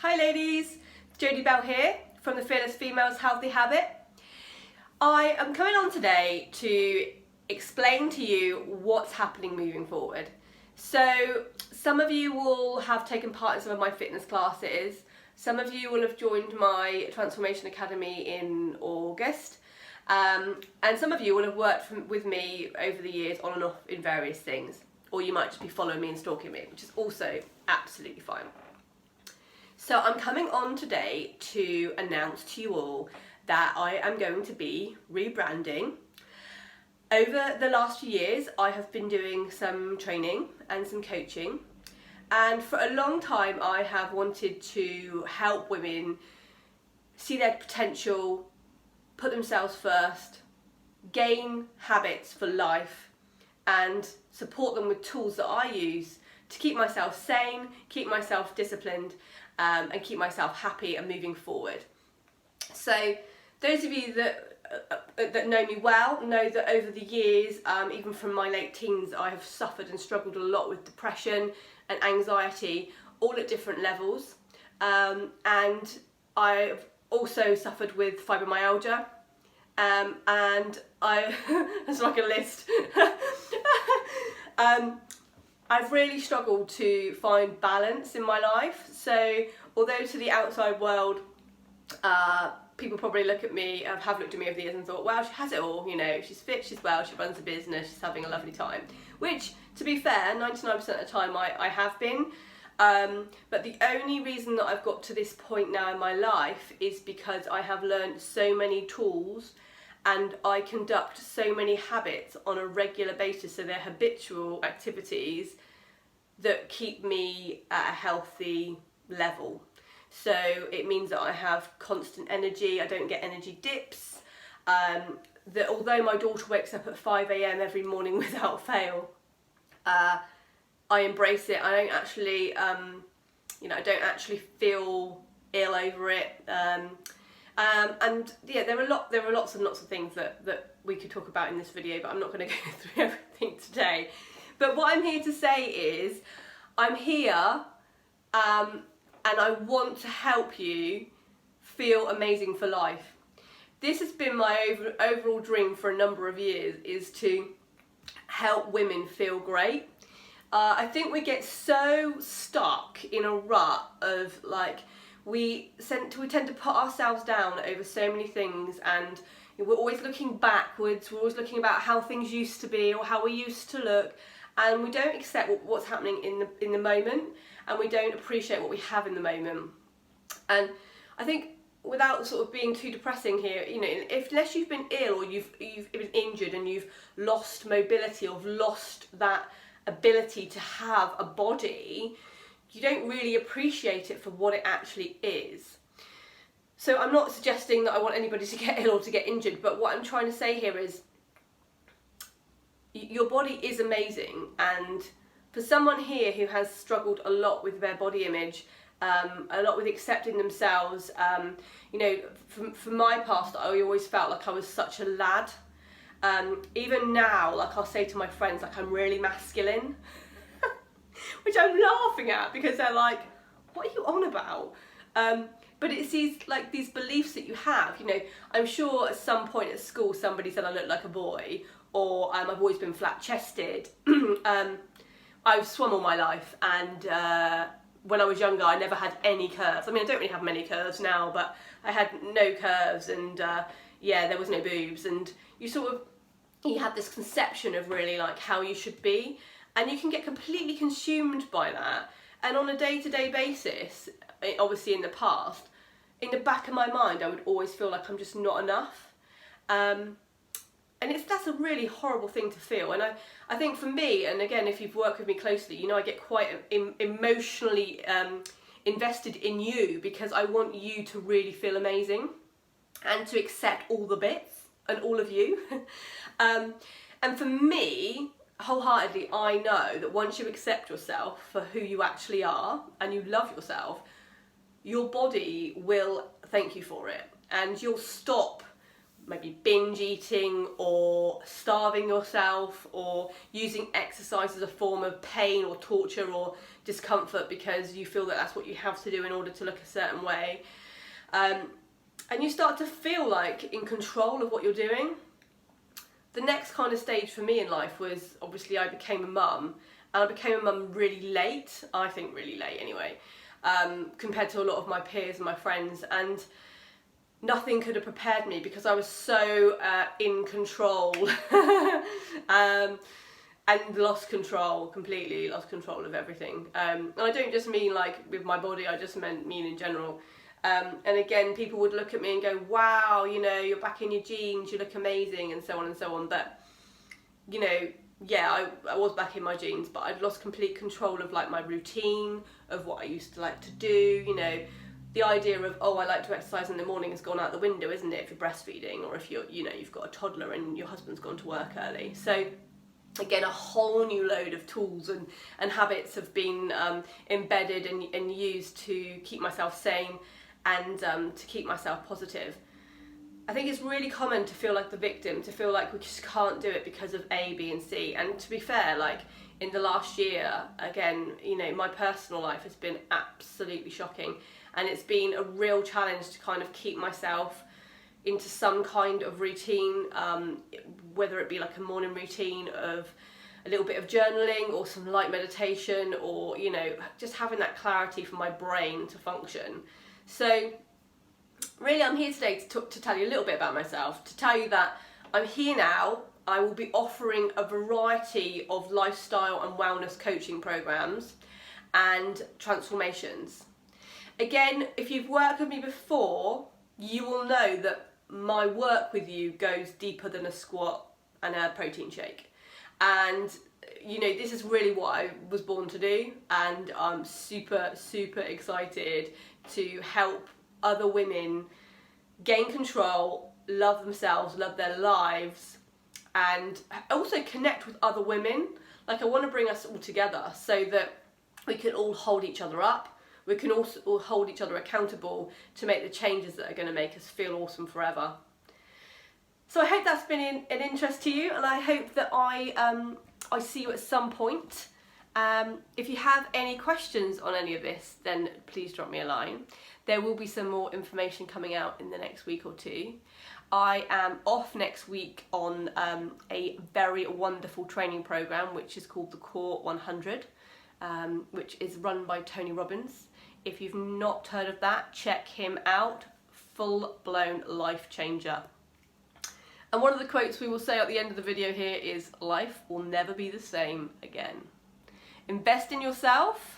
Hi ladies, Jodie here from the Fearless Females Healthy Habit. I am coming on today to explain to you what's happening moving forward. So some of you will have taken part in some of my fitness classes, some of you will have joined my Transformation Academy in August, and some of you will have worked with me over the years on and off in various things, or you might just be following me and stalking me, which is also absolutely fine. So I'm coming on today to announce to you all that I am going to be rebranding. Over the last few years, I have been doing some training and some coaching, and for a long time I have wanted to help women see their potential, put themselves first, gain habits for life, and support them with tools that I use to keep myself sane, keep myself disciplined, and keep myself happy and moving forward. So those of you that know me well know that over the years, even from my late teens, I have suffered and struggled a lot with depression and anxiety, all at different levels. And I've also suffered with fibromyalgia, and it's like a list. I've really struggled to find balance in my life. So although to the outside world, people probably look at me, have looked at me over the years and thought, wow, she has it all, you know, she's fit, she's well, she runs a business, she's having a lovely time. Which, to be fair, 99% of the time I have been. But the only reason that I've got to this point now in my life is because I have learned so many tools and I conduct so many habits on a regular basis, so they're habitual activities that keep me at a healthy level. So it means that I have constant energy, I don't get energy dips, that although my daughter wakes up at 5 AM every morning without fail, I embrace it. I don't actually, I don't actually feel ill over it. And yeah, there are lots and lots of things that we could talk about in this video, but I'm not going to go through everything today. But what I'm here to say is, I'm here and I want to help you feel amazing for life. This has been my overall dream for a number of years, is to help women feel great. I think we get so stuck in a rut of like, we tend to put ourselves down over so many things, and we're always looking backwards, we're always looking about how things used to be or how we used to look, and we don't accept what's happening in the moment, and we don't appreciate what we have in the moment. And I think, without sort of being too depressing here, you know, unless you've been ill or you've been injured and you've lost mobility or lost that ability to have a body, you don't really appreciate it for what it actually is. So I'm not suggesting that I want anybody to get ill or to get injured, but what I'm trying to say here is your body is amazing, and for someone here who has struggled a lot with their body image, a lot with accepting themselves, you know, from my past, I always felt like I was such a lad. Even now, like, I'll say to my friends, like, I'm really masculine, which I'm laughing at because they're like, what are you on about? But it's these beliefs that you have, you know. I'm sure at some point at school somebody said I look like a boy, or I've always been flat-chested. I've swum all my life, and when I was younger I never had any curves. I mean, I don't really have many curves now, but I had no curves, and yeah, there was no boobs, and you have this conception of really like how you should be, and you can get completely consumed by that. And on a day-to-day basis, obviously in the past, in the back of my mind, I would always feel like I'm just not enough. And that's a really horrible thing to feel. And I think for me, and again, if you've worked with me closely, you know, I get quite emotionally invested in you, because I want you to really feel amazing and to accept all the bits and all of you. And for me, wholeheartedly, I know that once you accept yourself for who you actually are and you love yourself, your body will thank you for it, and you'll stop maybe binge eating or starving yourself or using exercise as a form of pain or torture or discomfort because you feel that that's what you have to do in order to look a certain way. And you start to feel like in control of what you're doing. The next kind of stage for me in life was obviously I became a mum, and I became a mum really late, I think really late anyway, compared to a lot of my peers and my friends, and nothing could have prepared me because I was so in control and completely lost control of everything. And I don't just mean like with my body, I just mean in general. And again, people would look at me and go, wow, you know, you're back in your jeans, you look amazing, and so on and so on. But, you know, yeah, I was back in my jeans, but I'd lost complete control of like my routine, of what I used to like to do. You know, the idea of, oh, I like to exercise in the morning has gone out the window, isn't it, if you're breastfeeding or if you're, you know, you've got a toddler and your husband's gone to work early. So again, a whole new load of tools and habits have been embedded and used to keep myself sane and to keep myself positive. I think it's really common to feel like the victim, to feel like we just can't do it because of A, B and C. And to be fair, like in the last year, again, you know, my personal life has been absolutely shocking, and it's been a real challenge to kind of keep myself into some kind of routine, whether it be like a morning routine of a little bit of journaling or some light meditation, or, you know, just having that clarity for my brain to function. So really I'm here today to tell you a little bit about myself, to tell you that I'm here now. I will be offering a variety of lifestyle and wellness coaching programs and transformations. Again, if you've worked with me before, you will know that my work with you goes deeper than a squat and a protein shake. And you know, this is really what I was born to do, and I'm super, super excited to help other women gain control, love themselves, love their lives, and also connect with other women. Like, I want to bring us all together so that we can all hold each other up. We can also all hold each other accountable to make the changes that are going to make us feel awesome forever. So I hope that's been an interest to you, and I hope that I see you at some point. If you have any questions on any of this, then please drop me a line. There will be some more information coming out in the next week or two. I am off next week on a very wonderful training program, which is called the Core 100, which is run by Tony Robbins. If you've not heard of that, check him out. Full-blown life changer. And one of the quotes we will say at the end of the video here is, life will never be the same again. Invest in yourself,